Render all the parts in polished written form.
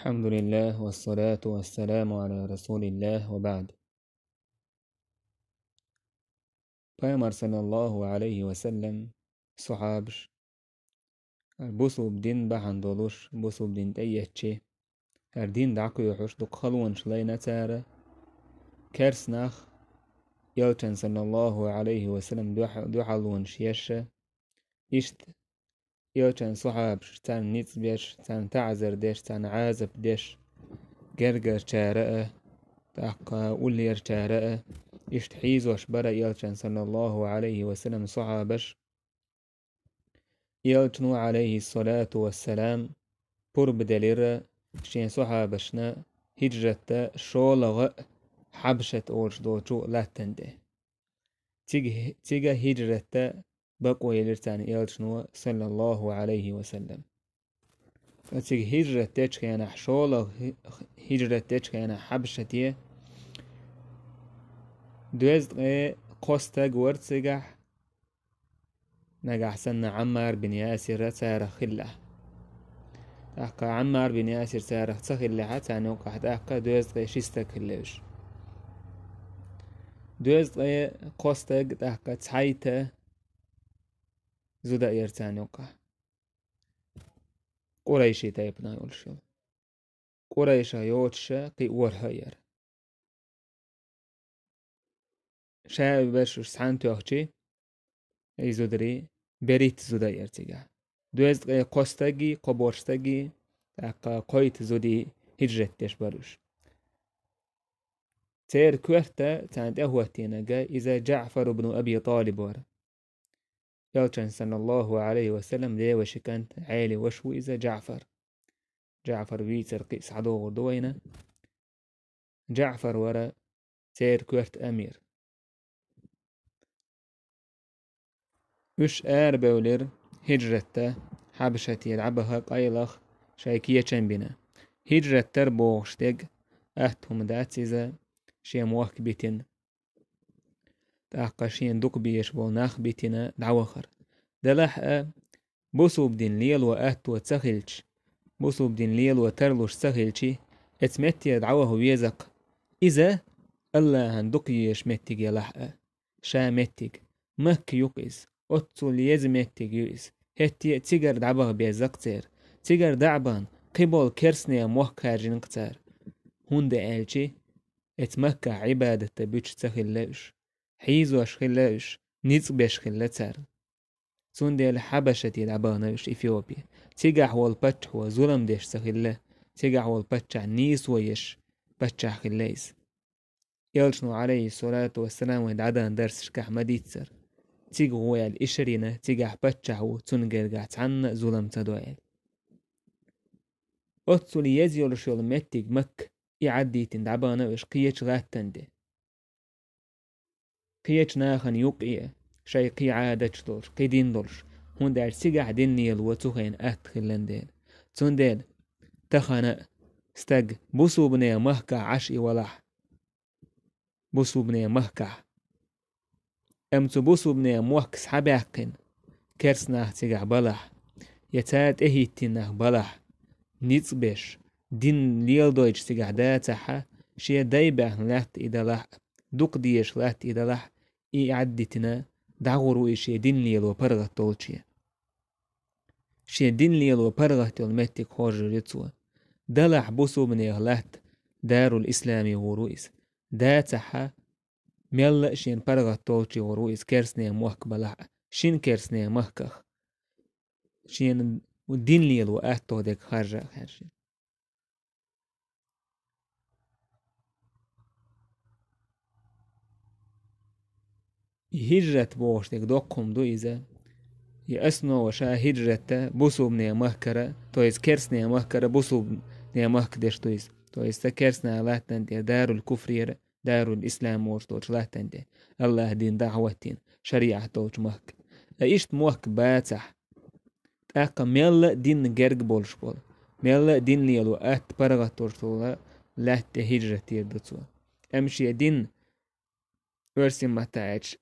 الحمد لله والصلاة والسلام على رسول الله وبعد. پیامبر صلی الله علیه و سلم صحابش بوسو بدين بحندولوش بوسو بدين تأيهتشي هر دين دعكو يحوش دو خلونش لينا تارة كرسناخ يلتن صلى الله عليه وسلم دو حلونش يشا إشت يلتن صحابش تان نيتس بيش تان تعزر ديش تان عازب ديش جرجر تارة تاقا أولير تارة إشت حيزوش برا يلتن صلى الله عليه وسلم صحابش يلتنو عليه الصلاة والسلام قرب دلير شين صحابشنا هجرة شولغ حبشة أورش دوچو لاتنده تيجا هجرة بقوا يلرتان يلتنو صلى الله عليه وسلم تيجا هجرة تشكينا شولغ هجرة تشكينا حبشة دوزد قوستاق ورتسيقح نجح سنة عمار بن ياسر سار خلة أحكا عمار بن ياسر سار خلة حتى نوقع أحكا دوزد شيستك خلوش دوزد قوستاق أحكا تحيته زودا يرتان يوقع قريشي تايبنا يولشو قريشا يوتشا قي ورهير شاب برشوش سانتو أخشي أي زودري بريت زودا يرتيجا دوزد قوستاقي قبورستاقي أحكا قويت زودي هجرتش بروش تير كوهتا تاند أهوتينجا إذا جعفر بن أبي طالب ورا يلتن صلى الله عليه وسلم ليه وشكانت عالي وشو إذا جعفر بيتر قيس عدو دوينة جعفر ورا تير كوهت أمير وش بولر هجرته حبشة يلعبها قيلخ شايكية چنبنا هجرة تربوغشتگ أهتهم داتيزا شي موخ بيتن تاقشين دوق بيش بولناخ بيتنا دعوخر دلح بوسو بدين ليل وأهت وتسخلش بوسو بدين ليل وترلوش سخلشي اتمتي دعوه ويزق إذا الله هندوق يشمتك يلح شا متك مك يقيس أتول يزمتك يقيس هتي تيجر دعبه بيزق تير تيجر دعبان قبول كرسني موخ كارجين قتار هند آلشي اتمكة عبادة تبيش تخلوش حيزوش خلوش نيز بيش خلتار سوندي الحبشة يلعبانوش إثيوبيا تيجح والبتش هو ظلم ديش سخلة تيجح والبتش نيس ويش بتش خليس يلشنو عليه الصلاة والسلام ودعدان درس شكح مديتسر تيجح هو الإشرينة تيجح بتش هو تنجرجع عن ظلم تدويل أتصل يزيولش يلمتك مك يعدي تندعبانوش قيش غاتندي قيش ناخن يوقية شاي قي عادتش دولش قي دين دولش هون دار سيقع دين نيل وتوخين أتخلن دين تون دين تخانا استق بوسو بني مهكا عشي ولح بوسو بني مهكا امتو بوسو بني موهك سحباقين كرسناه تيقع بلح يتاد اهيتيناه بلح نيتبش دين ليل دويج تيقع داتحا شي دايبه لات إذا لح دوق ديش لات إذا لح إي عدتنا دعورو إشي دين ليل وبرغة طولشي شي دين ليل وبرغة طولمتك خورج ريتسوا دلح بوسو من يغلات دار الإسلامي ورويس داتحا ميلا شين برغة طولشي ورويس كرسني موهك بلح شين كرسني مهكخ شين دين ليل وآتو ديك خارجة خارجة هجرة بوشتك دوقهم دو إذا يأسنو وشا هجرة بوسو بني مهكرة تويز كرسني مهكرة بوسو بني مهكدش تويز تكرسنا لاتن دار الكفر دار الإسلام وشتوش لاتن الله دين دعوتين شريعة توش مهك ايشت موهك باتح تاقا ميلا دين جرق بولش بول ميلا دين ليلو ات برغة تورتولا لات هجرة تيردتوا امشي دين ورسم متاعش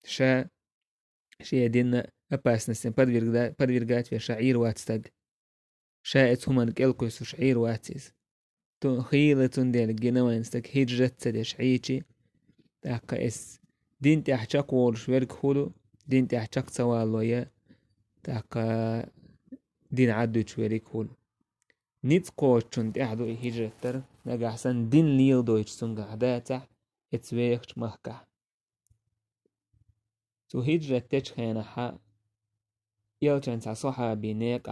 شا دين أباس نسين بدويرجات في شعير واتستج شاءت هما نقلقوا شعير واتيز تو خيلة ديل جنوان استك هجرة تدش عيشي تاقا اس دين تحشاق وولش ورق خلو دين تحشاق سوالويا تاقا دين عدوش ورق خلو نيت قوشن تحدو هجرة تر نجحسن دين ليل دويش سنجح داتا اتسويخش مهكح تو هجرة تشخينا حا يلچن تا صحابي نيق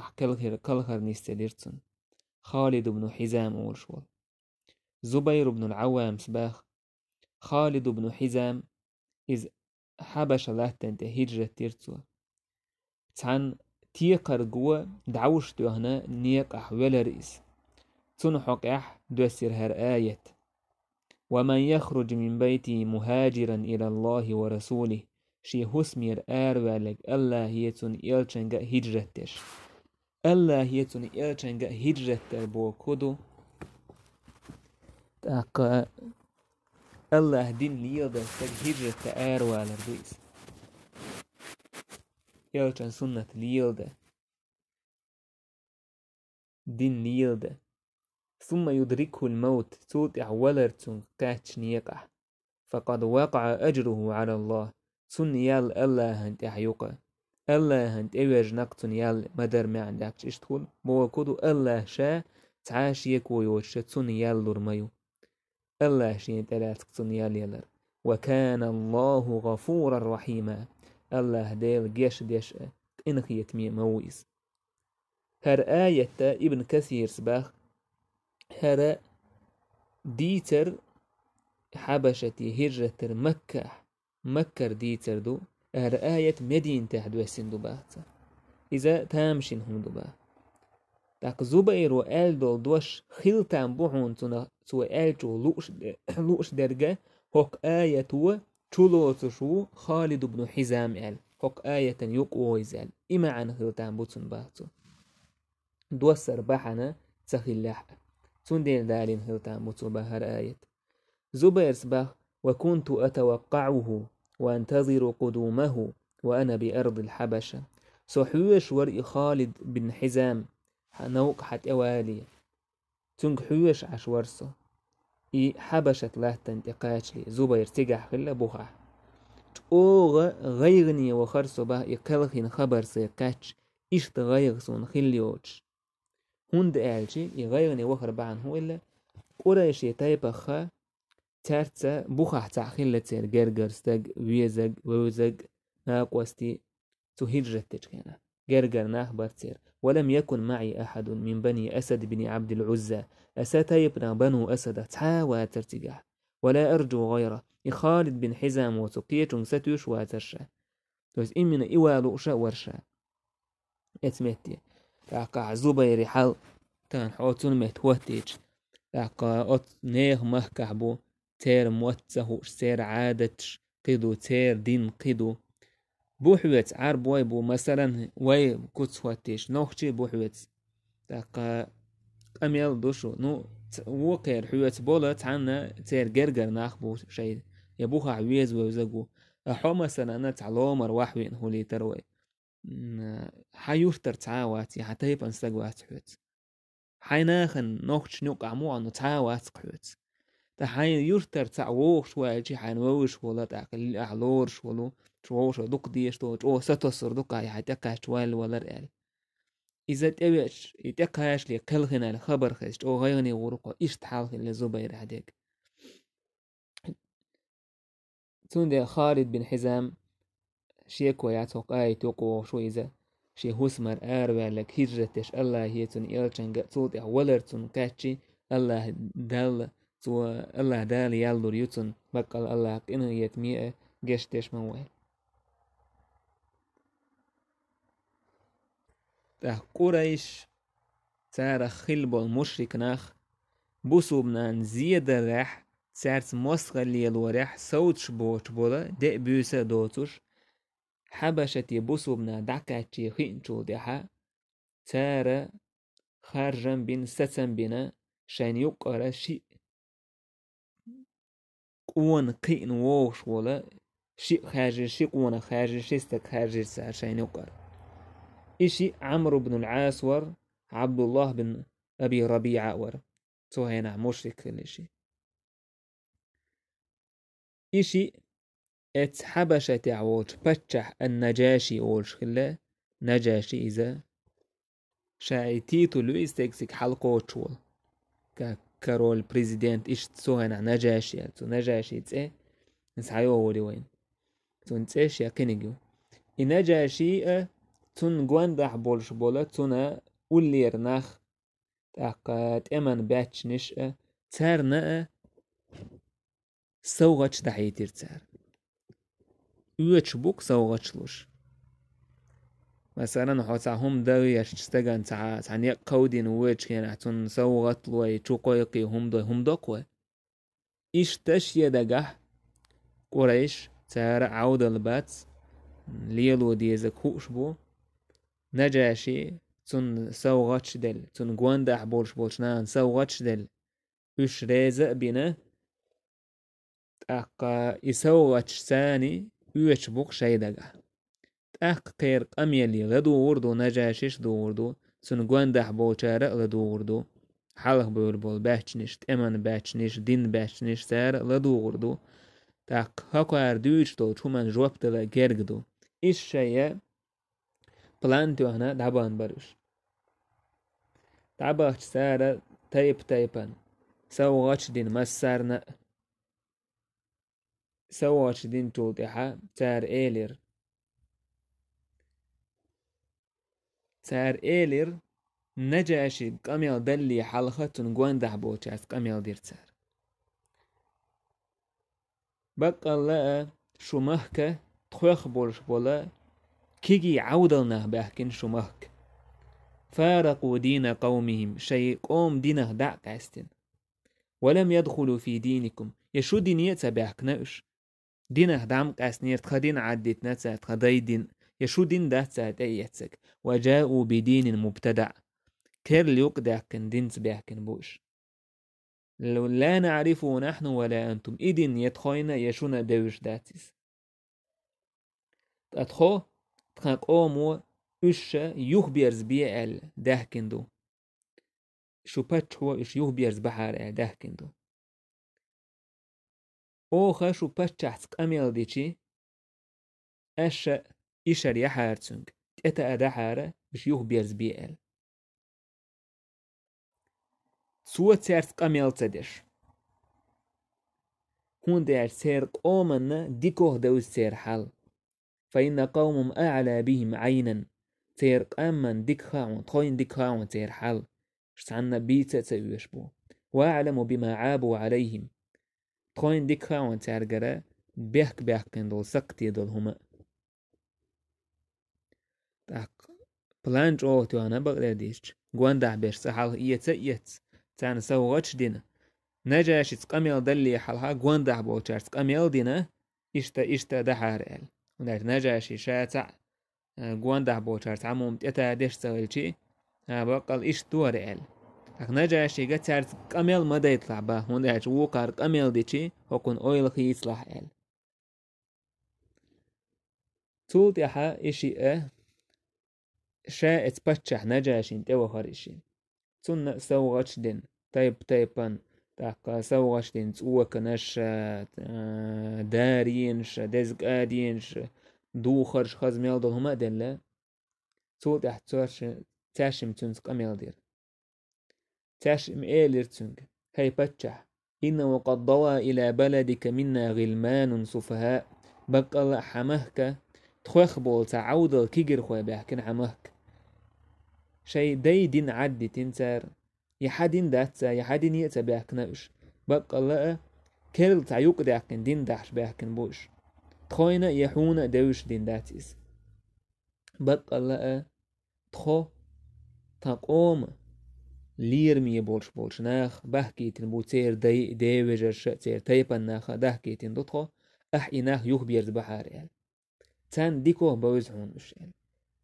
كلخر نستدرتن خالد بن حزام أولشول زبير بن العوام سباخ خالد بن حزام إذ حبش لاتن هجرة ترتوا تان تيقر قوة دعوش هنا نيق ولا رئيس تنحق دوسر هر آية ومن يخرج من بيته مهاجرا إلى الله ورسوله شي هسمير والك الله يتون إلچنغ هجرتش الله يتون إلچنغ هجرتر بو كدو تاقا الله دين ليلد تك هجرت والر دويس إلچن سنة ليلد دين ليلد ثم يدركه الموت توتع ولرتون كاتش نيقع فقد وقع أجره على الله سن يال الله هنت أحيوقا الله هنت إيوج نقطن يال مدر ما عندكش اشتغل بو كدو الله شا تعاش يكو يوش سن يال لرميو الله شين تلاتك سن يال يلر وكان الله غفورا رحيما الله ديل جيش ديش إنخيت مي مويس هر آية ابن كثير سباخ هر ديتر حبشتي هجرة مكة ديتر دو هر آية مدينة تحدوسين دوباتا إذا تامشين هم دوبا تاك زبير وآل دول دوش خلتان بوحون تو آل جو لوش درجة هوك آية تو چولو تشو خالد بن حزام آل هوك آية يقويز آل إما عن خلتان بوتن باتو دوسر بحنا تخلاح تندين دالين خلتان بوتو بهر آية زبير سباخ وكنت أتوقعه وأنتظر قدومه وأنا بأرض الحبشة سحوش ورئي خالد بن حزام نوق حت أوالي تنك حوش عشورسو إي حبشة لا تنتقاش لي زبير تقح خلا بوخح تقوغ غيغني وخرسو به يكلخين خبر سيقاتش إشت غيغسون خليوش هند آلشي يغيغني وخر بعن هو إلا قريش يتايبخا تارتا بوخح تعخيل تير جرجر ستاج ويزج ووزج ناقوستي تهجرت تجكينا جرجر ناخبر تير ولم يكن معي أحد من بني أسد بن عبد العزى أساتيبنا بنو أسد تعاوى ترتجع ولا أرجو غيره خالد بن حزام وتقيت ستوش واترشا توز إمنا إوالو شا ورشا اتمتي تاقع زبير حال تان حوتون متوتيج تاقع أت نيغ مهكعبو تير موتسهوش تير عادتش قدو تير دين قدو بوحوت عرب وايبو مثلا واي كتسواتيش نوخشي بوحوت تاقا أميال دوشو نو وقير حوت بولت عنا تير جرجر ناخبو شيء يبوها عويز ويوزقو أحو مثلا أنا تعلومر واحوين هولي تروي حيوفتر تعاواتي حتى يبقى نستقوات حوت حيناخن نوخش نوقع مو عنو تعاوات قحوت تحين يرتر تعوش واجي حين ووش ولا تعقل أعلورش ولو شووش دوك ديش تو ستوسر دوك هاي حتى شوال ولا رأي إذا تبيش يتكاش لي كلخنا الخبر خش أو غيرني ورقة إيش تحال اللي زبير هديك تون خالد بن حزام شيكو يعتق آي توقو شو إذا شي هسمر آروا لك هجرتش الله هيتون إلشان قطوط ولرتون كاتشي الله دال تو الله دال يالور يتون بقال الله إنه يتمية جشتش موال ته قريش تار خلب المشرك ناخ بوسو بنان زيادة رح سارت مصغلي الورح صوتش بوش بولا دي بيوسا دوتوش حبشتي بوسو بنا دعكاتي خينشو ديها تار خارجا بين ستن بنا شان يقرا شيء قوان قين ووش ولا شيء خارج شيء قوان خارج شيء استك خارج سار شان يقرا إشي عمرو بن العاص ور عبد الله بن أبي ربيعة ور هنا مشرك خلشي إشي ات حبشة تعوش بتشح النجاشي أولش خلا نجاشي إذا شاي تيتو لويس تكسك حلقو تشول كارول بريزيدنت إيش هنا نجاشي نجاشي تسي نسعيو ولي وين تنسيش يا كنيجو إنجاشي تون جواندح بولش بولا تونا ولير نخ تاقات امان باتش نشأ تار نأ سوغتش دحيتير تار يوتش بوك سوغتشلوش مثلا حوصا هم داوي يشتغن تعني قودين ويتش كان عتون سوغتلو يتشوقيقي هم دوكوه إيش تش يدقح قريش تار عود البات ليلو ديزك هوش بو نجاشي تون سوغتش دل تون جواندح بولش نان سوغتش دل إيش ريزق بنا أقا يسوغتش ثاني يوتش بوك شيدقح قير قميلي غدو وردو نجاشيش دو وردو سن جواندح بولشارق لدو وردو حلق بول باتشنيش تأمن باتشنيش دين باتشنيش سارق لدو وردو هاكو دوش دو چومن جوابت لا گرگدو إيش شيء بلانتو هنا دابان برش داباش سارة تايبان سوغاش دين مسارنا سوغاش دين تولتحا تار إيلير تار إيلير نجاشي قميل دلي حلقة تنقوان بوچاس قميل دير تار بقى لا شو مهكة تخوخ بولش بولا كيجي عودلنا بحكين شو مهك فارقوا دين قومهم شيء قوم دينه دع قاستن ولم يدخلوا في دينكم يشو دينية بحكناش دينه دعم قاسنير تخدين عدت نتسا تخدي دين يشو دين ده تسات ايتسك وجاءوا بدين مبتدع كير ليقدع كن دين تبحكن بوش لو لا نعرفه نحن ولا أنتم إذن يتخوينا يشونا دوش داتيس تأتخو تخاق أومو إشا يخبيرز بيال دهكندو شو باتش هو إش يخبيرز بحار دهكندو أوخا شو باتش أحسك أميل ديشي أشا إشار يحارتسنج تأتا أدحارة إش يخبيرز بيال سوى تسارتك أميل تدش هون دير سير قومنا ديكوه دوز سير حال فإن قوم أعلى بهم عينا تير قامان ديك خاون تخوين ديك خاون تير حال شتعنا بيتا تسويشبو وأعلم بما عابوا عليهم تخوين ديك خاون تير قرا بيحك دول سقتي دول هما تاق بلانج تو أنا بغداديش قواندع بيش سحال إيت تانا سوغتش دينا نجاشي تقاميل دلي حالها قواندع بوچار تقاميل دينا إشتا دحار ونار نجاشي شاتع قواندع بوچار تعموم تأتا ديش سوالشي بقال إيش دور نجاشي قتار تقاميل مدى يطلع با ونار وقار قاميل ديشي وكون أويل خيصلح تولت يحا إشي شا اتبتشح نجاشين تيو خارشين تون سوغش دين تايبان تاقا سوغش دين تسوك نش دارينش دزق آدينش دوخرش خزميل دول هما دين لا تولت يحا تاشم تنس قميل دير تاشم إيلير تنك هاي بتشح إنه قد ضوى إلى بلدك منا غلمان سفهاء بقى حمهك تخوخ بول تعود كيجر خوي بحكين حمهك شي داي دين عدي تنسار يحدين داتسا يحدين يأتا بحكناش بقى الله كيرل تعيوق داكن دين داحش بحكن بوش تخوينا يحونا دوش دين داتيس بقى الله تخو تقوم ليرمي بولش ناخ بحكيتن بو تير داي وجرش تير تايبان ناخ دحكيتن دوتخو أحي ناخ يخبيرز بحار تان ديكو بوزعون وشين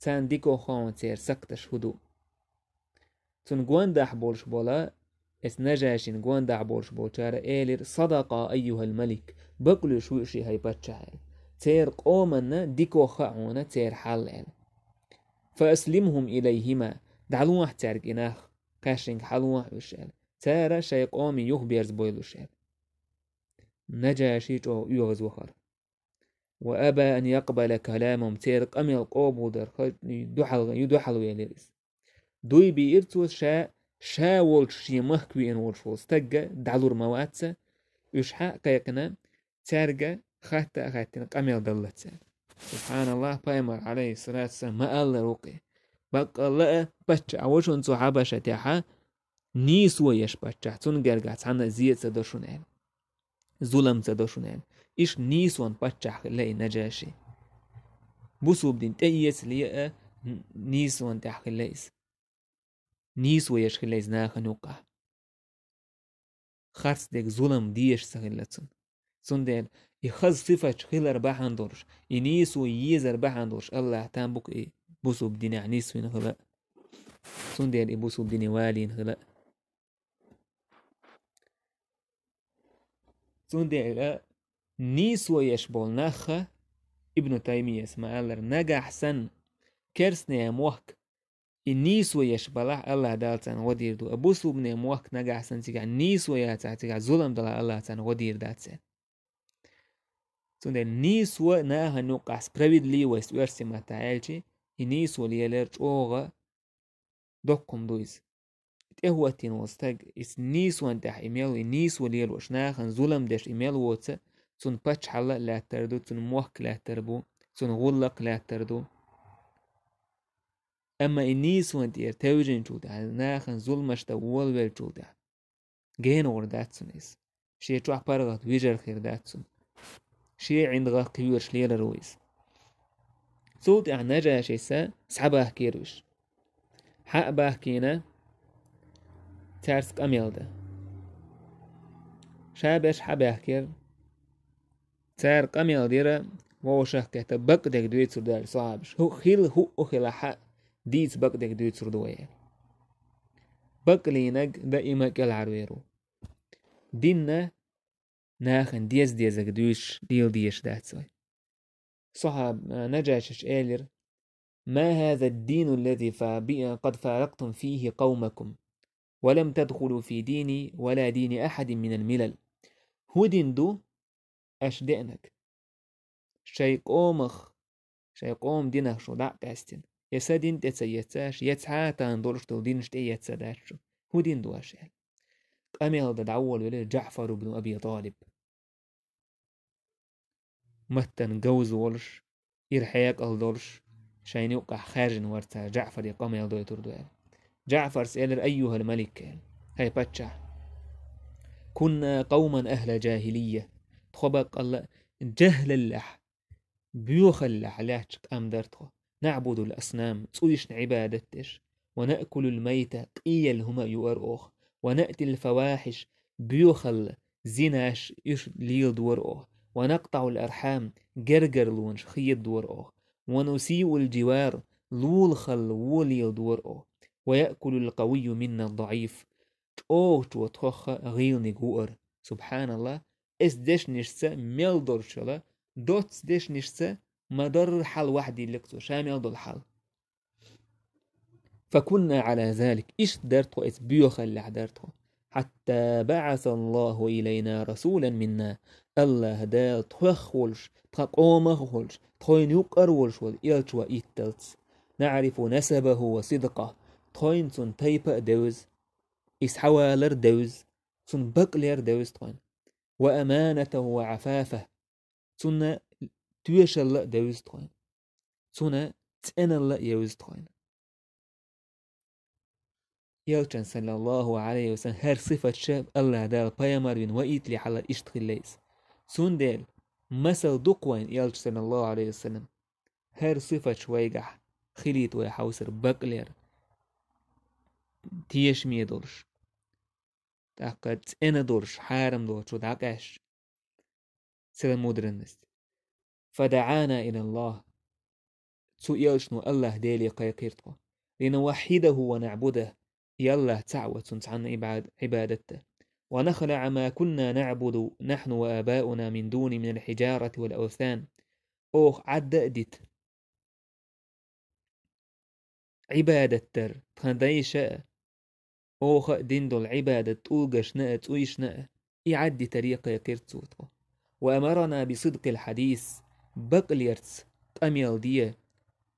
تان ديكو خون تير سكتش هدو تون قواندح بولش بولا اس نجاشين قواندح بولش بولشار إيلير صدق أيها الملك بقلو شوشي هاي باتشاهل تير قومنا ديكو خاونا تير حال فأسلمهم إليهما دعلوح تارك إناخ كاشنك حلوح وشين تارا شيق أومي يخبرز بويلوشير نجاشي جو يغز وخر وأبى أن يقبل كلامهم تيرق أمي قوبو در يدحل ويليرس دوي بيرتوس شا ولش يمخكوي إن ولشوس تجا دعلور مواتسا يشحا قيقنا تارجا خاتين قميل دلتسا سبحان الله بايمر عليه الصلاة والسلام ما الله روقي بق الله بچ اوشون صحابة شتاحا نيس ويش بچ تون گرگات عنا زيت سدوشونين ظلم سدوشونين إيش نيس وان بچ لي نجاشي بوسوب دين تأيس ليه نيس وان تحخليس نيس ويش خليز ناخنوقع خارس ديك ظلم ديش سخلتسن سندل يخز صفة خلر بحندورش ينيس ويزر بحندورش الله تنبك إيه بوسوب دين عنيس وين خلق سندل إيه بوسوب دين والين خلق سندل نيس ويشبول نخ ابن تيمية اسمه الله نجح سن كرسني موك النيس ويشبلح الله دالتان ودير دو أبوسوب نموك نجح سن تيجع نيس وياتا تيجع ظلم دلا الله تان ودير داتسن سندل نيس و ناها نوقع سبراويدلي ويست ويرسي ما تعالجي نيس وليالرج أوغا دوكم دويز هو تين وستاج اس نيس وانتح إيميل نيس وليال وشناخن ظلم داش إيميل ووتس سن باتش حلا لا تردو سن موك لا تربو سن غلق لا تردو أما النيس وانت يرتوجن جودا ناخن ظلمش تول ويل جودا جين ورداتسن إس شيء تروح برغت ويجر خير داتسن شيء عند غا قيورش ليلة رويس صوت نجا شيء سا سحبه كيروش حق باكينا تارسك أميل ده شابش حبه كير تارك أميل ديرا ووشح كهتا بقدك دويت سردار صعبش هو أخيلا حق ديت بقدك دويت سردوية بقلينك دائما كالعرويرو دينا ناخن ديزك دويش ديش داتسوي صحاب نجاشش آلر ما هذا الدين الذي قد فارقتم فيه قومكم ولم تدخلوا في ديني ولا دين أحد من الملل هودين دو أشدئنك شيقوم دينك شو دع باستين يسادين تتسيتاش يتعاتان دولش دو دينش تيتساداشو هودين دو أشيال أميل دعول ولي جعفر بن أبي طالب متن جوز ولش إرحياك الدولش شاين يوقع خارج ورتا جعفر يقام يلدو يتردو جعفر سأل أيها الملك هاي باتشا كنا قوما أهل جاهلية تخبق الله جهل اللح بيوخ اللح لاتشك أم درتو نعبد الأصنام تقولش عبادتش ونأكل الميتة قيل هما يؤرؤخ ونأتي الفواحش بيوخل زيناش ليل دورؤخ ونقطع الأرحام جرجر لونش خيط دورؤخ ونسيء الجوار لول خل وليل دورؤخ ويأكل القوي منا الضعيف أوه وتخخ غيل نجور سبحان الله اس دش نشسة ميلدور شلا دوتس دش نشسة مدر حل وحدي لكتو شامل دول حل فكنا على ذلك إيش درتو إس بيوخ اللي حدرتو حتى بعث الله إلينا رسولا منا الله دا تخولش تقومخولش تخوين يقرولش والإلش وإيتلتس نعرف نسبه وصدقه تخوين سن تيبا دوز إس حوالر دوز سن بقلير دوز تخوين وأمانته وعفافه سن تويشل دوز تخوين سن تأنل يوز تخوين يلچن صلى الله عليه وسلم هر صفة شاب الله دال بيامر بن وإيت لي حلا إشتغل ليس سون ديل مثل دقوين يلچ صلى الله عليه وسلم هر صفة شويقح خليت ويحوسر بقلير تيش ميدورش تاقد انا دورش حارم دورش ودعقاش سلم مدرنست فدعانا إلى الله سو يلچنو الله ديلي قيقيرتو لنوحيده ونعبده يالله تعوت سنتعن عبادته ونخلع ما كنا نعبد نحن وآباؤنا من دون من الحجارة والأوثان أوخ عدأدت عبادة تر تخنديشة أوخ دين دول عبادة توغش نأ تويش نأ يعدي طريقة كيرتسوتو وأمرنا بصدق الحديث بقل يرتس أميل دي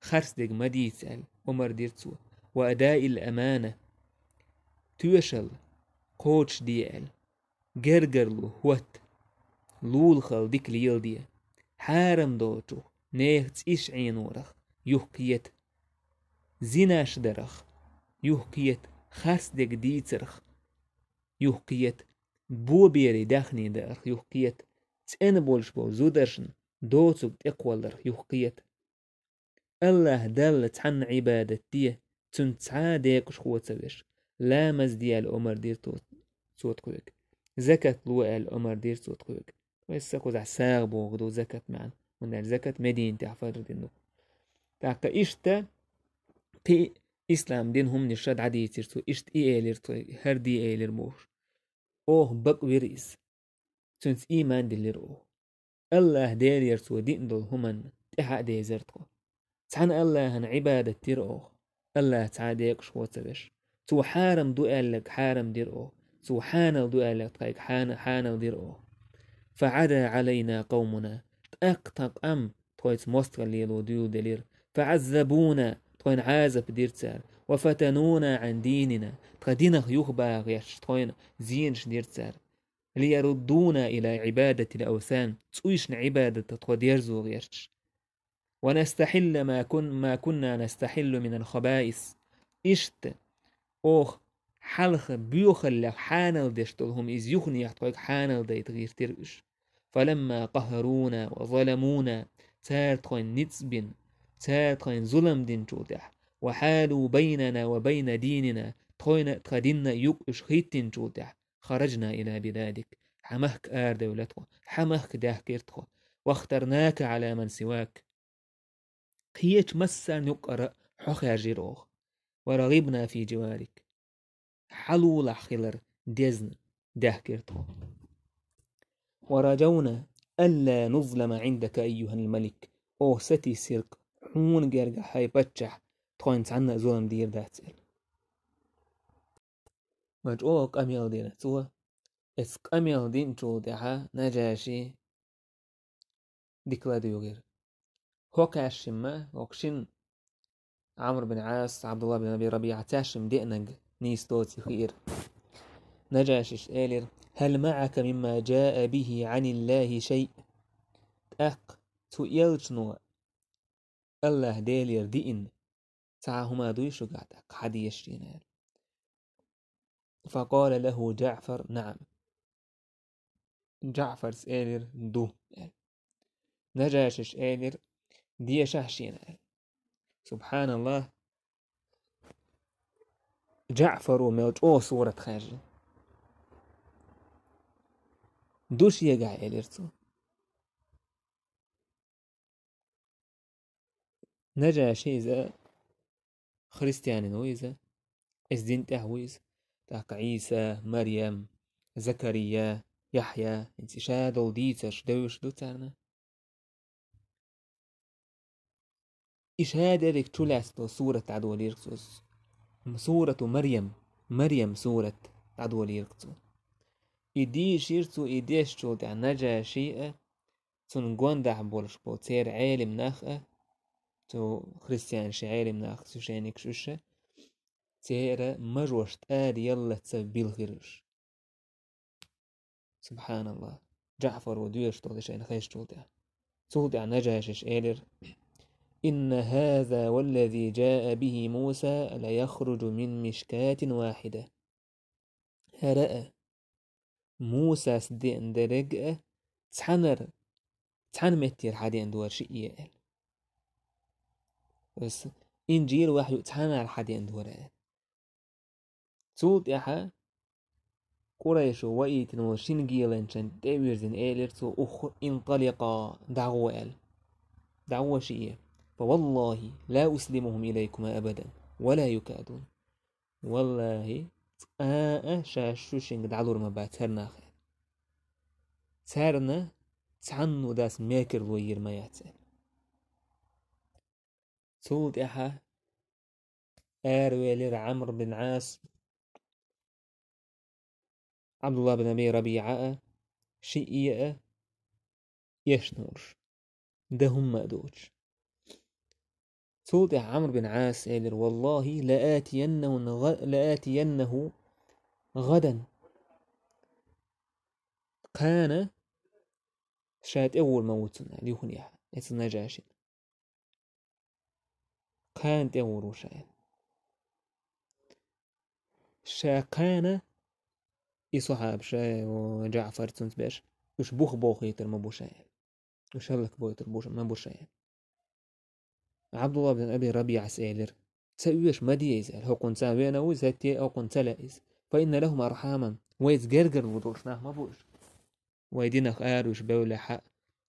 خرس ديك مديتسال عمر ديرتسو وأداء الأمانة توشل قوتش ديال جرجرلو هوت لول خل ديك ليل دي حارم دوتو نيهت إيش عينورخ يحكيت زيناش درخ يحكيت خرس ديك ديترخ يحكيت بوبيري داخني درخ يحكيت تأن بولش بول زودرشن دوتو تقوال درخ يحكيت الله دلت عن عبادة دي تنتعا ديكش خوتسوش لا مزديال عمر دير صوت قويك زكاة لوال عمر دير صوت قويك ويساكو زع ساغ بوغدو زكاة معن ونال زكاة مدين تعفر دينو تاقا إشتا قي إسلام دين هم نشاد عدي تيرتو إشت إيلير هر دي إيلير موش أوه بق ويريس تنس إيمان دلير أوه الله دير يرتو دين دول همن تحق دي زرتو تحن الله هن عبادة تير أوه الله تعاديك شوتبش تو حارم دو لك حارم دير أوه تو حانل دو لك طيق حانل دير أوه فعدا علينا قومنا تأقتق أم تويت مستغليلو ديو دلير فعذبونا توين عازب ديرتسال وفتنونا عن ديننا تقدينخ يخبا غيش توين زينش ديرتسال ليردونا إلى عبادة الأوثان تسويشن عبادة تقديرزو غيش ونستحل ما كنا نستحل من الخبائث إشت أوخ حلخ بيوخل لك حانل ديشتلهم إذ يخني يحتوك حانل دي تغير ترقش فلما قهرونا وظلمونا تارتخين نتسبين تارتخين ظلم دين جودح وحالوا بيننا وبين ديننا تخدين يقش خيتين جودح خرجنا إلى بلادك حمهك دولتك حمهك داهكيرتك واخترناك على من سواك قيت مسا نقرأ حخيا جيروخ ورغبنا في جوارك حلو لحخلر ديزن داهكيرتو ورجونا ألا نظلم عندك أيها الملك أو ستي سيرك حون جرجع هاي بتشح تخوين عنا ظلم دير داتسل مجوك أميال دينا توا اسك أميال دين جو دها نجاشي ديكلا ديوغير هوكاش ما هوكشين عمرو بن عاص عبد الله بن أبي ربيعة تاشم دينج نيستوتي خير نجاشش آلر هل معك مما جاء به عن الله شيء أق تو يلجنو الله ديلير دين تعهما دويشو قعدك حدي يشتينال فقال له جعفر نعم جعفر سآلر دو نجاشش آلر دي شهشينال سبحان الله جعفر وموج أو صورة خارج دوش يقع إليرتو نجاشي إذا خريستياني نويزة إزدين تهويز تاك عيسى مريم زكريا يحيى انت شادو ديتش دوش دوتارنا إيش هذا لك تلاستو سورة عدو ليركسوس سورة مريم سورة عدو ليركسو إدي شيرتو إديش شو دع نجاشي تنقون دع بولش بو تير عالم ناخ تو خريستيان شي عالم ناخ سو شانيك شوشة تيرا مجوش تاد يلا تسبيل غيرش سبحان الله جعفر وديش تولي شين خيش تولي نجاشش إيلر إن هذا والذي جاء به موسى ليخرج من مشكاة واحدة هرأ موسى سدين درجة تحن متير حدين دوار شيئيال بس إنجيل واحد تحن حدين دوار تولي أحا قريش وإيتن وشنجيلن شن تاويرزن إيلرتو انطلقا دعوة شيئة فوالله لا أسلمهم إليكما أبدا ولا يكادون والله شاشوشين دعلور ما باترنا خير سارنا تعنو داس ماكر وير ما ياتسل سولت إحا آرويلر عمرو بن عاص عبد الله بن أبي ربيعة شيئة يشنورش دهم مأدوش صوت عمرو بن عاص قال والله لآتينه غدا كان شات أول موتنا ليكون يا نجاشي كانت أول وشاين كان صحاب شاي وجعفر تنتبش وش بوخ يتر ما بوشاين وش هلك بويتر ما بوشاين عبد الله بن أبي ربيعة سيلر تسويش ما ديزال هو كنت ساوينا وزاتي أو كنت لائز فإن لهم أرحاما ويز جرجر ودولشناه ما بوش ويدينك آروش بولا حق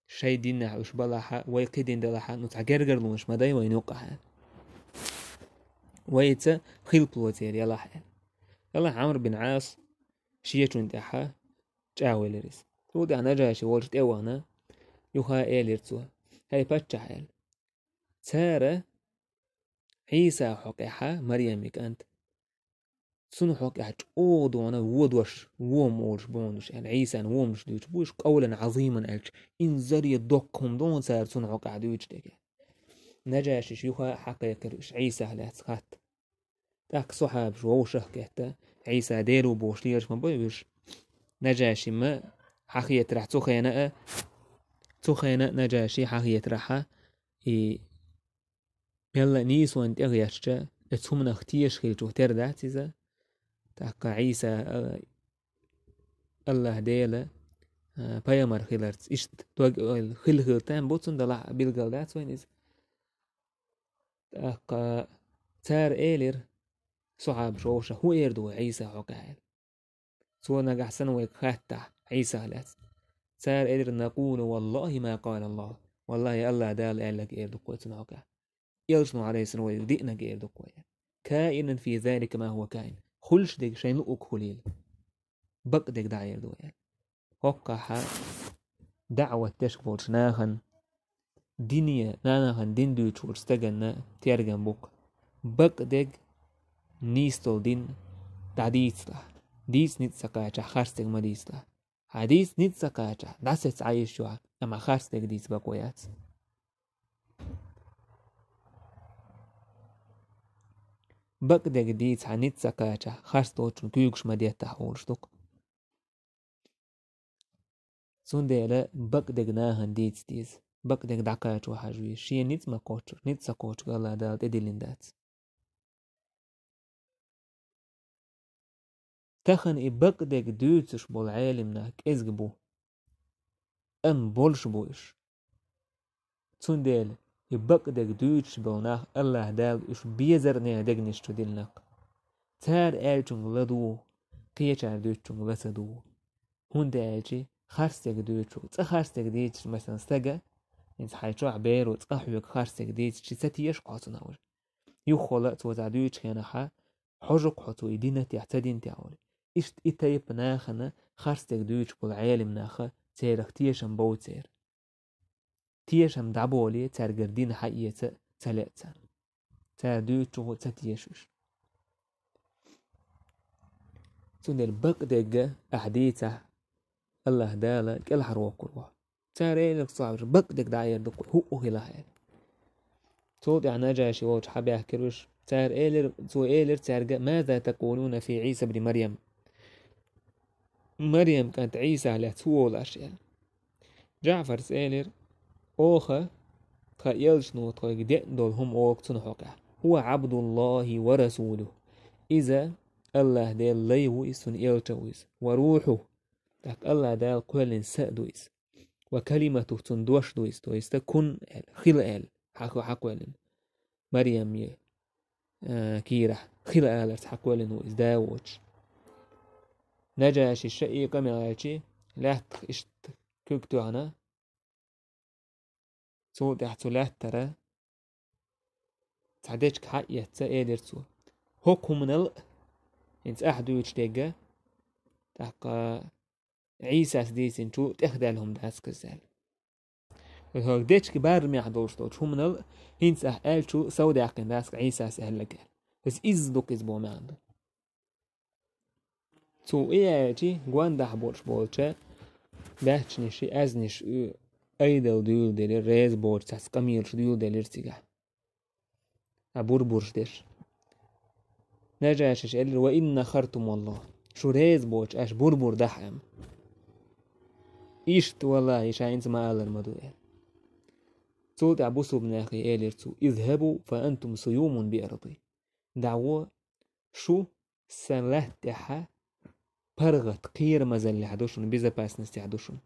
شي دينا وش بلا حق ويقيدين دلا حق نتع جرجر لوش مداي وينوقع حق ويتسا خيل بلوتير يلا حق يلا عمرو بن عاص شيشون تاحا جاوي لريس تودع نجاشي ولشت اوانا يوها ايليرتسوا هاي باتشا حال سارة عيسى حقيحة مريم كانت سنو حقيحة اودوانا وودوش ووموش بونش يعني عيسى وومش دوش بوش قولا عظيما الش ان زري دوكهم دون سار سنو حقيحة دوش ديك نجاشي شيوها حقيقة عيسى هلاتسخات تاك صحاب شووشه كهتا عيسى ديرو بوش ليرش ما بوش نجاشي ما حقية راح تخينا نجاشي حقية راح يلا نيس وانت اغيشتا اتسومنا اختيش خيلتو ترداتيزا تاك عيسى الله ديلا بايمر خيلرتس اشت توق خيلتان بوتسون دلع بيلغالداتس وينيز تاك تار ايلر صحاب شوشة هو يردو عيسى حقايل سوى نجح سنوي خاتا عيسى هلات سار إدر نقول والله ما قال الله والله الله دال قالك إيردو قوتنا حقا يلشنو عليه سنوي دينا إيردو قوية كائنا في ذلك ما هو كائن خلش ديك شين لؤك خليل بق ديك دا إيردو يعني حقا دعوة تشكبوش ناخن دينيا ناخن دين دوش ورستغن تيرغن بوك بق ديك نيستول دين تعديتلا ديس نيت سكاچا خارستك ما ديسلا حديث نيت سكاچا داسس عايش شو اما خارستك ديس باكويات بقدك ديس حنيت سكاچا خارستوچن كيوكش ما ديتا حولشتوك سونديلا بقدك ناهن ديس بقدك داكاچو حاجوي شي نيت ما كوچ نيت سكوچ غلا دا اديليندات تخن بقدك دوتش بول عالمناك ازغبو ام بولش بوش تسونديل بقدك دوتش بولناك الله دال اش بيزرنيا دغنشتو ديلناك تار الچون لدو قيچار دوتشون لسدو هوند الچي خارستك دوتشو تخارستك ديتش مثلا استغا انت حيچو عبيرو تقحوك خارستك ديتش ستيش قاطناور يخولا توزع دوتش كانها حجق حطو يدينا تحتدين تعول اشت إتايب ناخنا خارستك دويتش بول عالم ناخا تيرخ تيشم بو تيشم دعبولي ترقردين حقية تلاتان تار دويتش هو تتيشوش تندل بقدق أحديثة الله دالا كل حروق الوا تاريلك صعب بقدق داير دقو هو هلاهل تود يعني جاشي ووش حبي أحكروش تار إيلر تارقى ماذا تقولون في عيسى بن مريم مريم كانت عيسى على طول أشياء جعفر سألر أوخا خيالش نوت دين دول هم أوقتن حقا هو عبد الله ورسوله إذا الله دال ليويس إلتويس وروحه تاك الله دال كل سأدويس وكلمته تندوش دويس تويس تكون خلال حقو ألن مريم يه كيرة خلال حقو ألن ويس داوش نجاشي الشيء قمعاتي لا اشت كوكتو أنا سو تحتو لا ترى تعديش حقية تأيدرتو هوكو من انت أحدو يتشتيجا تاقا عيسى سديسين شو تخدالهم داس كزال وهو ديش كبار ميحضوش توش هو من هنس أحقال شو سوداء داس عيسى سهل لقال بس إز دوك إزبو ما عنده تو إيجي جوان ده بولشة بحشنيشي أزنيش أيدل ديول ديلي ريز بورش تاس قميلش ديول ديلي سيجا أبور بورشدش نجاشش إلر وإن خرتم والله شو ريز بورش أش بور دحم إيشت والله إيشا إنت ما ألر مدوئل صوت عبوسو بناخي إلر تو اذهبوا فأنتم صيوم بأرضي دعوة شو سلحتها برغت قير مزل حدوشن بيزا باس نستي حدوشن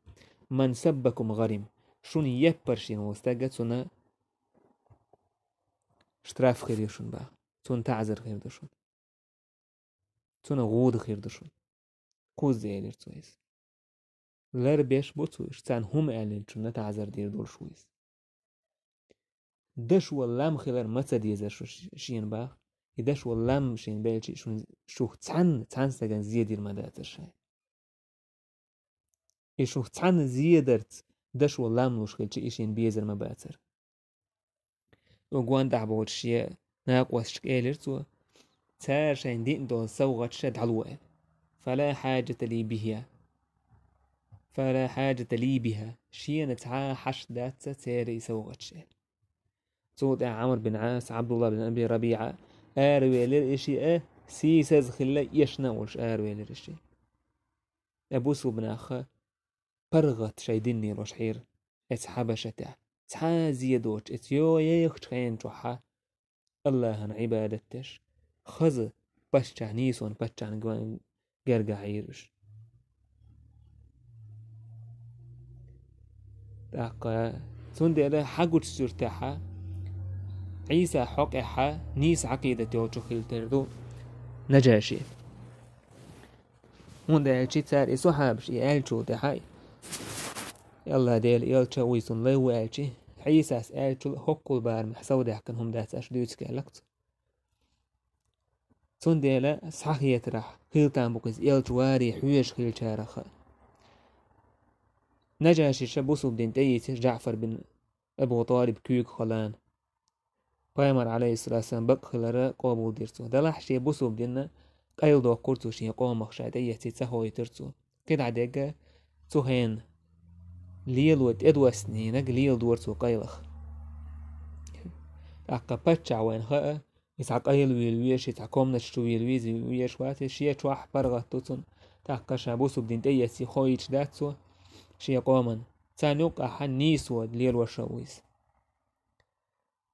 من سبكم غريم شون يبرشين وستاقت سونا شتراف خير يشون با سون تعذر خير دشون سونا غود خير دشون كوز زيلر تويس لر بيش بوتوش تان هم اعلن شون تعذر دير دول شويس دش واللام خلر متى ديزر شين با يدش واللام شين بيلشي شون شوخ تان ساقن زيادير المدات الشاي يشوخ تان زيادرت دش واللام لوشكل إيشين بيزر مباتر وقوان دعبوت شيء ناقوس شكالر تو تار شين دين دون سوغت شد علوة فلا حاجة لي بها شيء نتعا حشدات تاري سوغت شد صوت عمر بن عاص عبد الله بن أبي ربيعة آرويلر إشي سيسز خلا يشناوش آرويلر إشي أبوسو بن أخا برغت شايديني روشحير اتحبشته تحازيدوش اتيو يخشين جوحا الله هن عبادتش خز بشع نيسون بشع نقوان قرقع عيرش تاقا تندي له حقوش سرتاحا عيسى حقها نيس عقيدة يوجو خيلتردو نجاشي هوندا يلشي تار إسو حابش يالشو تحاي يلا ديل يلشا ويسون ليو يلشي عيساس يالشو حقو بار محسو دحكن هم دات أشدوتك يلقت تندي له صحية راح خيلتان بوكز يلشو واري حويش خيل شارخ نجاشي شبوسو بدين تيت جعفر بن أبو طالب كيك خلان بايمر عليه الصلاة والسلام بق خلرا قابل ديرتو دلح شي بوسو بدين قيل دو قرتو شي قوم مخشات ايتي تسهو يترتو كد عدقا تهين ليل ود ادوا سنينك ليل دورتو قيلخ اقا باتشع وين خاء يتع قيل ويلويش يتع كومنش ويلويزي ويش واتي شي تواح برغتوتن تاقا شابوسو بدين ايتي خويش داتو شي قوما تانوك احن نيسود ليل وشاويس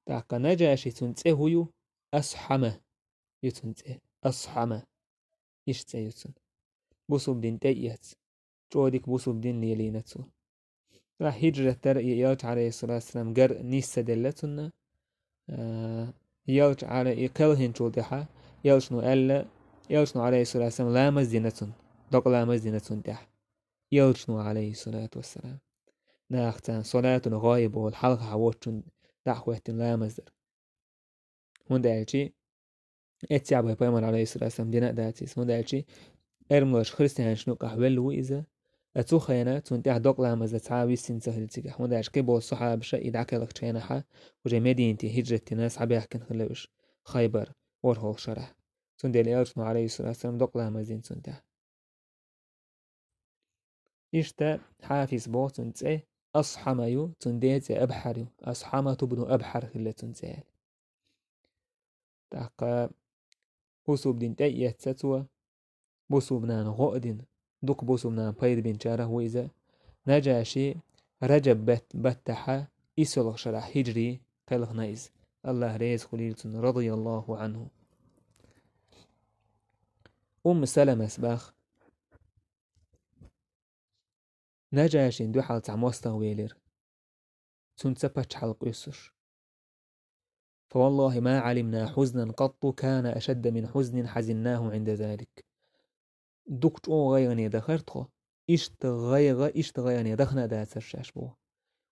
تاقا نجاشي تنتئ هيو أصحمه يتنتئ أصحمه يشتئ يتن بوسو بدين تأيت جودك بوسو بدين ليلينتو راح هجرة ترى يالج عليه الصلاة والسلام قر نيس دلتنا يالج على يقلهن جودها يالجنو ألا يالجنو عليه الصلاة والسلام لا مزدينتن دق لا مزدينتن تح يالجنو عليه الصلاة والسلام ناختان صلاة غايب والحلقة حواتشن دعوتن لا مزدر هون دالشي اتسعب هبايمان عليه الصلاة والسلام دينا داتيس هون دالشي ارملوش خريستيان شنو قحول وإذا أتو خينا تونتيح دوق لامز تعاوي سين سهل تيجا هون دالش كيبو الصحاب شا يدعك لك تشينحا وجي مدينتي هجرة ناس عبيح كن خلوش خيبر ورهو شرح تون يالشنو عليه الصلاة والسلام دوق لامزين تونتيح إشتا حافظ بو تونتي أصحميو تنديتي أبحريو أصحمة تبنو أبحر خلة تونتي تاقا بوسو بدين تأيت ستوى بوسو بنان غؤدين دوك بوسو بنان بايد بين شاره وإذا نجاشي رجب بتحا إسلغ شرح هجري قلغ نايز الله ريز خليلتن رضي الله عنه سلمة سباخ نجاشي دو حال تعموستا ويلر تنسبتش حلق يسر فوالله ما علمنا حزنا قط كان أشد من حزن حزناه عند ذلك دوكت او غيغني دخرتخو إشت غيغني دخنا داتر شاشبو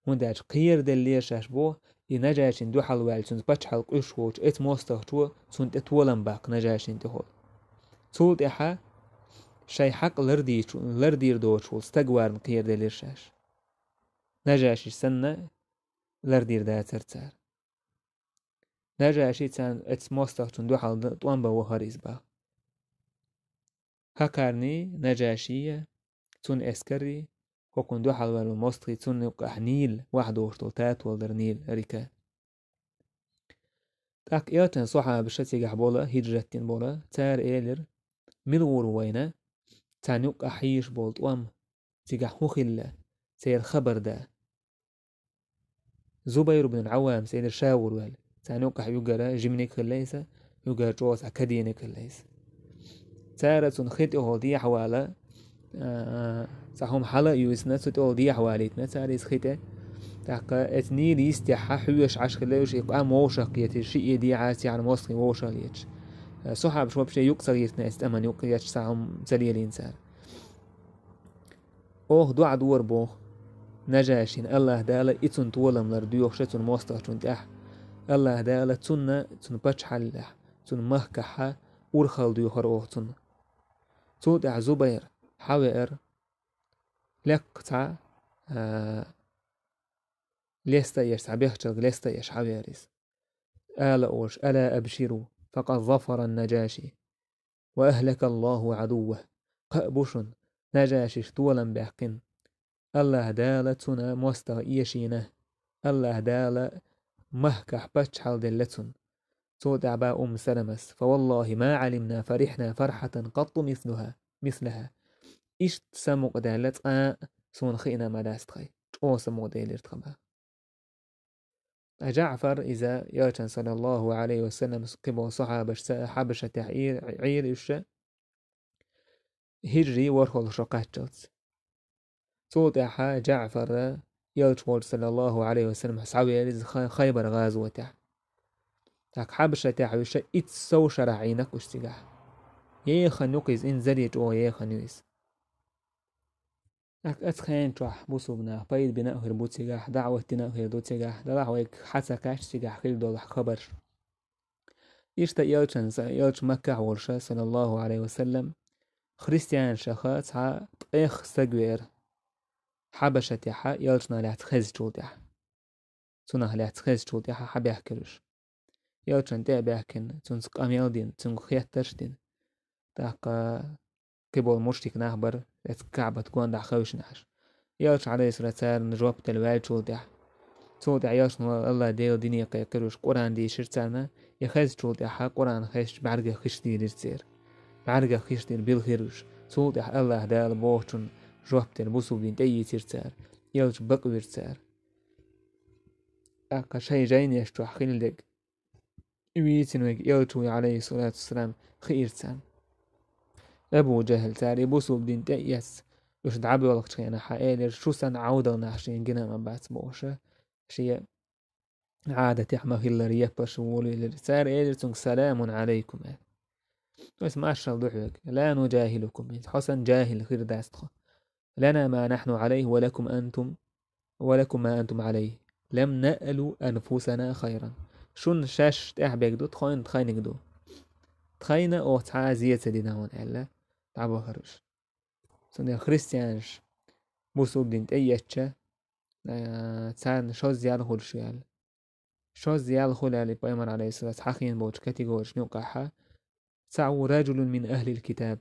هون داش قير دلير شاشبو ينجاشين دو حلوال تنز بچ حلق إشوش إت موستغتو تنت اتولن باق نجاشين تهول تولد إحا شاي حق لردير دوشول استقوارن قير دلير شاش نجاشي سنة لردير داتر تار نجاشي تان ات موستغتون دو حل طوان بوهر إزبا هكارني نجاشية تون اسكري وكون دو حلوة المصطي تون يقح نيل واحد وشتلتات ولدر نيل ريكا تاك إياتن صحا بشتي قحبولا هجرتين بولا تار إيلر ملغور وينا تان يقح حيش بولت وام تيقح خلا سير خبر دا زبير بن العوام سير شاور وال تان يقح يقرا جمنيك خليسا يقرا جوز أكادينيك خليسا تارة خيط أهودي حوالا صحهم حلا يوسنا ست أهودي حواليتنا تاريس خيطة تاقا اتني ليستيحا حوش عش خلاوش يقع موشق يتشي يدي عاسي على موسقي ووشق ليتش صحاب شو بشي يقصر يتنا استأمن يقيتش ساهم زليلين سار اوه دو عدور بوه نجاشين الله دالا اتن طولم لرديوخ شتن موسطة تنتح الله دالا تن باتش حلح تن مهكحا ورخل ديوخر اوه تن تودع زبير حوائر لقطع ليستا يرسع بيخشل ليستا يش حواريس آل أوش ألا أبشروا فقد ظفر النجاشي وأهلك الله عدوه قأبش نجاشي طولا بحقن الله دالتنا موستا إيشينه الله دال مهكح بشحل دلتن تودع با سلمس فوالله ما علمنا فرحنا فرحة قط مثلها إشت سمق دالت سون خينا مداستخي أو سمق دالت خبا جعفر إذا ياتن صلى الله عليه وسلم قبل صحابة حبشة عير إيش هجري ورخل شقاتشلت توضح جعفر يلتول صلى الله عليه وسلم سعوي خيبر غازوته تاك حبشة عيش إتسو شرعينك اشتغاه يخن نقيز إن زريج أو يخن يويس أك أتخين تروح بوسوبنا بايد بناء هربوت سجاح دعوة تناء هردوت سجاح دلعوك حتى كاش سجاح خيل دول خبر يشتا يلش مكة ورشة صلى الله عليه وسلم خريستيان شخص ها طيخ سجوير حبشة تحا يلشنا لا تخز جودح سنة لا تخز جودح حبيح كرش يلشن تابع كن تنسق أميال دين تنق خياتش دين تاقا قبل مشتك نهبر كعبة تكون دع خوش نحش يالش عليه الصلاة والسلام نجواب تلوال شولدح تودع يالش الله ديو ديني قيقروش قرآن دي شرطانا يخيز شولدح قرآن خيش بعرق خيش دي رتسير بعرق خيش دي بالخيروش تودع الله دال بوشن جواب تلبسو بين تأيي ترتار يالش بقوي رتسار أقا شي جاين يشتوح خيلدك ويتن ويك يالشوي عليه الصلاة والسلام خيرتان أبو جهل تاري بوسو بدين تأيس وش دعبي والله تخينا حائلر شو سن عودة نحشين جنا ما بعد بوشة شيء عادة يحمى هيلر يبش وولي لرسار إيلر تنك سلام عليكم بس ما أشرف ضحك لا نجاهلكم حسن جاهل غير داستخ لنا ما نحن عليه ولكم ما أنتم عليه لم نألوا أنفسنا خيرا شون شاش تحبك دو تخينك دو تخينا أو تعازية دينا هون إلا تعبو خرج سندي خريستيانش بوسو بدين تأيتشا تسان شوز يال خول شيال شوز يال خول على بيمر عليه الصلاة حقين بوش كاتيجورش نوقعها سعو رجل من أهل الكتاب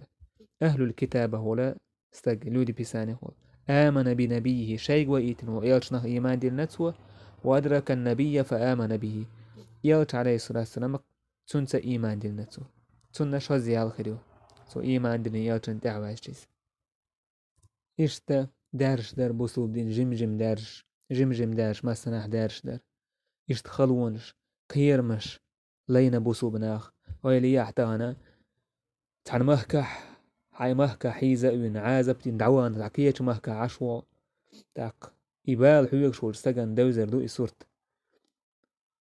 أهل الكتاب هولا استقلودي بيساني هول آمن بنبيه شيء وإيتن وإيالشنه إيمان ديل نتوى وأدرك النبي فآمن به إيالش عليه الصلاة والسلام تنسى إيمان ديل نتوى تنى شوز يال خليو سو إيمان ديل إيالشن دعوة اشتيس إشتا دارش دار بوسو بدين جمجم دارش ما سناح دارش دار إشت خلونش قيرمش لينا بوسو بناخ ويلي يحتانا تعن مهكح حي مهكح حيزة وين عازبتين دعوان تعكيش مهكح عشوا تاك إبال حيوك شور سجن دوزر دو إسورت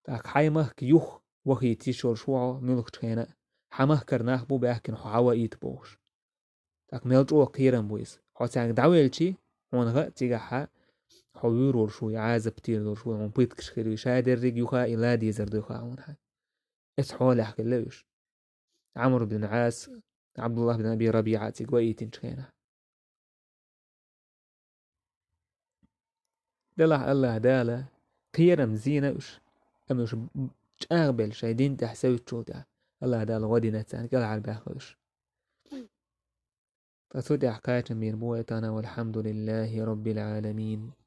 تاك حي مهك يوخ وخي تيشور شوع ملك تخينا حمهكر ناخ بو بأحكن حوا إيت بوش تاك ملجو قيرم بويس حوتاك دعوالشي هونغا تيجاحا حوير ورشوي عازب تير ورشوي هون بيتكش خيري شادر ريق يوخا إلا دي زردوخا هونها اسحول أحكي لوش عمرو بن عاس عبد الله بن أبي ربيعة تيقويتين شخينا دلع الله دالا قيرم زينوش أموش أغبل شايدين تحسوي تشوتا الله دالا غدي نتان قال عالباخوش تصدق حكاية من بويتنا والحمد لله رب العالمين.